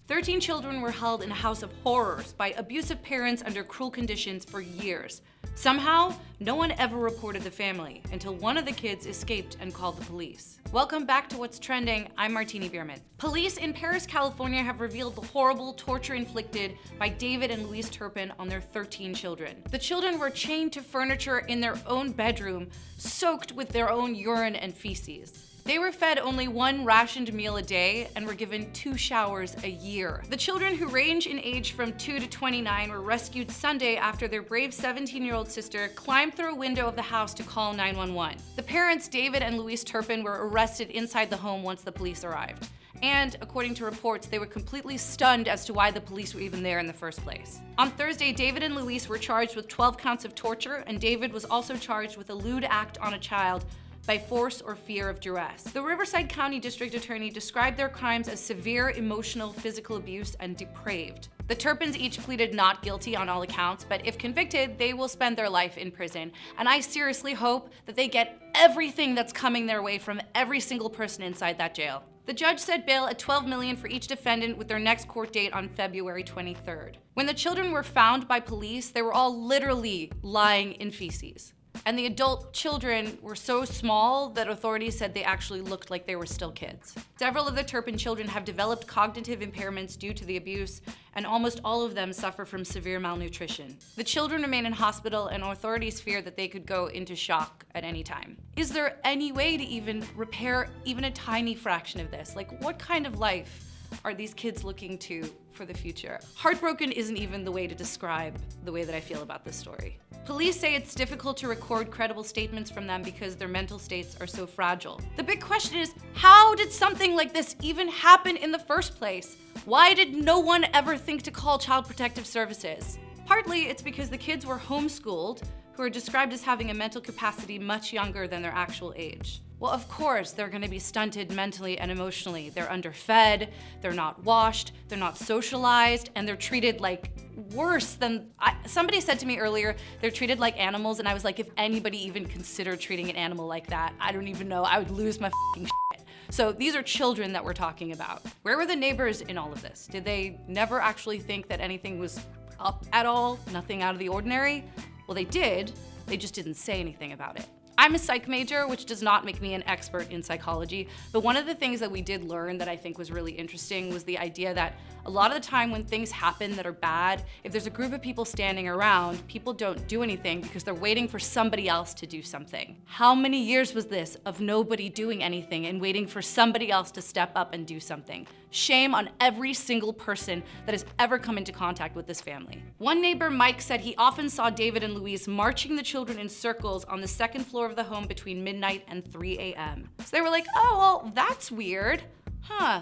13 children were held in a house of horrors by abusive parents under cruel conditions for years. Somehow, no one ever reported the family until one of the kids escaped and called the police. Welcome back to What's Trending. I'm Martini Bierman. Police in Paris, California have revealed the horrible torture inflicted by David and Louise Turpin on their 13 children. The children were chained to furniture in their own bedroom, soaked with their own urine and feces. They were fed only one rationed meal a day and were given 2 showers a year. The children, who range in age from 2 to 29, were rescued Sunday after their brave 17-year-old sister climbed through a window of the house to call 911. The parents, David and Louise Turpin, were arrested inside the home once the police arrived. And according to reports, they were completely stunned as to why the police were even there in the first place. On Thursday, David and Louise were charged with 12 counts of torture, and David was also charged with a lewd act on a child by force or fear of duress. The Riverside County District Attorney described their crimes as severe emotional, physical abuse and depraved. The Turpins each pleaded not guilty on all accounts, but if convicted, they will spend their life in prison. And I seriously hope that they get everything that's coming their way from every single person inside that jail. The judge set bail at $12 million for each defendant, with their next court date on February 23rd. When the children were found by police, they were all literally lying in feces. And the adult children were so small that authorities said they actually looked like they were still kids. Several of the Turpin children have developed cognitive impairments due to the abuse, and almost all of them suffer from severe malnutrition. The children remain in hospital, and authorities fear that they could go into shock at any time. Is there any way to even repair even a tiny fraction of this? Like, what kind of life are these kids looking to for the future? Heartbroken isn't even the way to describe the way that I feel about this story. Police say it's difficult to record credible statements from them because their mental states are so fragile. The big question is, how did something like this even happen in the first place? Why did no one ever think to call Child Protective Services? Partly it's because the kids were homeschooled, who are described as having a mental capacity much younger than their actual age. Well, of course, they're gonna be stunted mentally and emotionally. They're underfed, they're not washed, they're not socialized, and they're treated like worse than, somebody said to me earlier, they're treated like animals, and I was like, if anybody even considered treating an animal like that, I don't even know, I would lose my fucking shit. So these are children that we're talking about. Where were the neighbors in all of this? Did they never actually think that anything was up at all? Nothing out of the ordinary? Well, they did, they just didn't say anything about it. I'm a psych major, which does not make me an expert in psychology, but one of the things that we did learn that I think was really interesting was the idea that a lot of the time when things happen that are bad, if there's a group of people standing around, people don't do anything because they're waiting for somebody else to do something. How many years was this of nobody doing anything and waiting for somebody else to step up and do something? Shame on every single person that has ever come into contact with this family. One neighbor, Mike, said he often saw David and Louise marching the children in circles on the second floor of the home between midnight and 3 a.m. So they were like, oh, well, that's weird. Huh.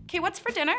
Okay, what's for dinner?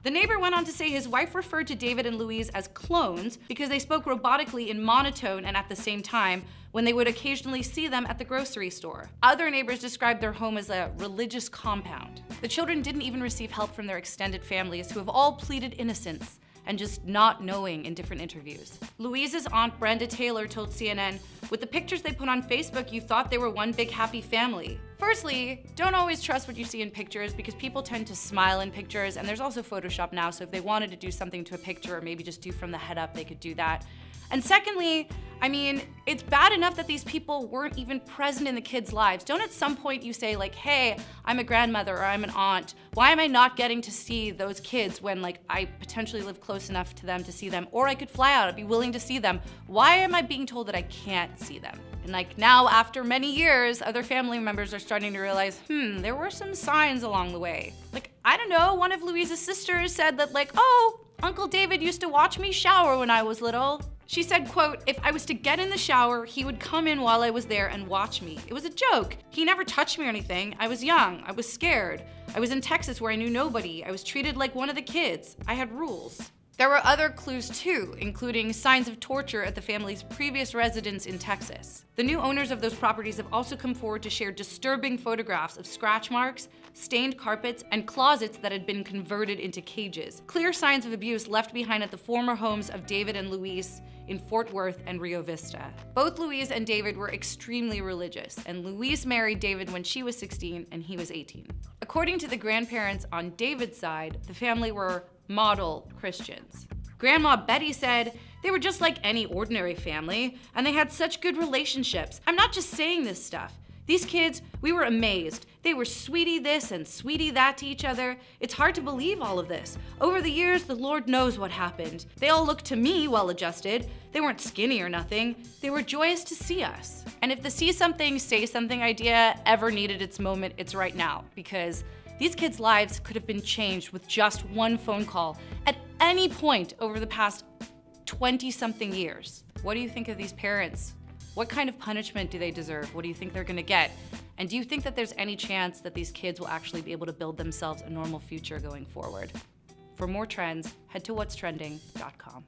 The neighbor went on to say his wife referred to David and Louise as clones because they spoke robotically in monotone and at the same time when they would occasionally see them at the grocery store. Other neighbors described their home as a religious compound. The children didn't even receive help from their extended families, who have all pleaded innocence and just not knowing in different interviews. Louise's aunt, Brenda Taylor, told CNN, with the pictures they put on Facebook, you thought they were one big happy family. Firstly, don't always trust what you see in pictures because people tend to smile in pictures, and there's also Photoshop now, so if they wanted to do something to a picture or maybe just do from the head up, they could do that. And secondly, I mean, it's bad enough that these people weren't even present in the kids' lives. Don't at some point you say like, hey, I'm a grandmother or I'm an aunt. Why am I not getting to see those kids when like I potentially live close enough to them to see them, or I could fly out, I'd be willing to see them. Why am I being told that I can't see them? And like now, after many years, other family members are starting to realize, there were some signs along the way. Like, I don't know, one of Louise's sisters said that like, oh, Uncle David used to watch me shower when I was little. She said, quote, if I was to get in the shower, he would come in while I was there and watch me. It was a joke. He never touched me or anything. I was young. I was scared. I was in Texas where I knew nobody. I was treated like one of the kids. I had rules. There were other clues too, including signs of torture at the family's previous residence in Texas. The new owners of those properties have also come forward to share disturbing photographs of scratch marks, stained carpets, and closets that had been converted into cages. Clear signs of abuse left behind at the former homes of David and Louise in Fort Worth and Rio Vista. Both Louise and David were extremely religious, and Louise married David when she was 16 and he was 18. According to the grandparents on David's side, the family were model Christians. Grandma Betty said they were just like any ordinary family, and they had such good relationships. I'm not just saying this stuff. These kids, we were amazed. They were sweetie this and sweetie that to each other. It's hard to believe all of this. Over the years, the Lord knows what happened. They all looked to me well-adjusted. They weren't skinny or nothing. They were joyous to see us. And if the see something, say something idea ever needed its moment, it's right now, because these kids' lives could have been changed with just one phone call at any point over the past 20-something years. What do you think of these parents? What kind of punishment do they deserve? What do you think they're gonna get? And do you think that there's any chance that these kids will actually be able to build themselves a normal future going forward? For more trends, head to whatstrending.com.